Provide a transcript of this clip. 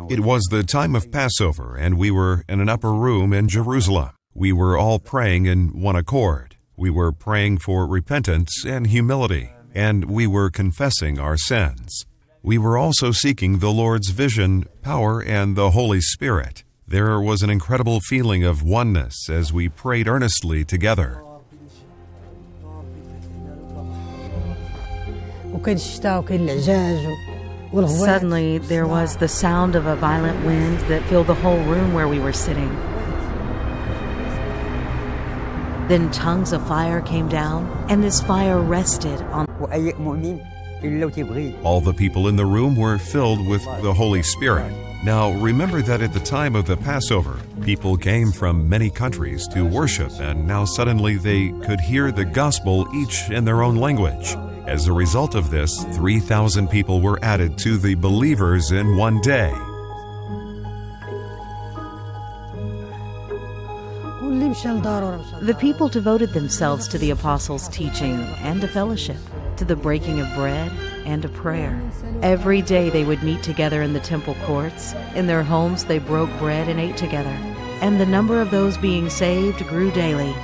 It was the time of Passover, and we were in an upper room in Jerusalem. We were all praying in one accord. We were praying for repentance and humility, and we were confessing our sins. We were also seeking the Lord's vision, power, and the Holy Spirit. There was an incredible feeling of oneness as we prayed earnestly together. Suddenly, there was the sound of a violent wind that filled the whole room where we were sitting. Then tongues of fire came down, and this fire rested on. All the people in the room were filled with the Holy Spirit. Now, remember that at the time of the Passover, people came from many countries to worship, and now suddenly they could hear the gospel each in their own language. As a result of this, 3,000 people were added to the believers in one day. The people devoted themselves to the apostles' teaching and to fellowship, to the breaking of bread and to prayer. Every day they would meet together in the temple courts. In their homes they broke bread and ate together. And the number of those being saved grew daily.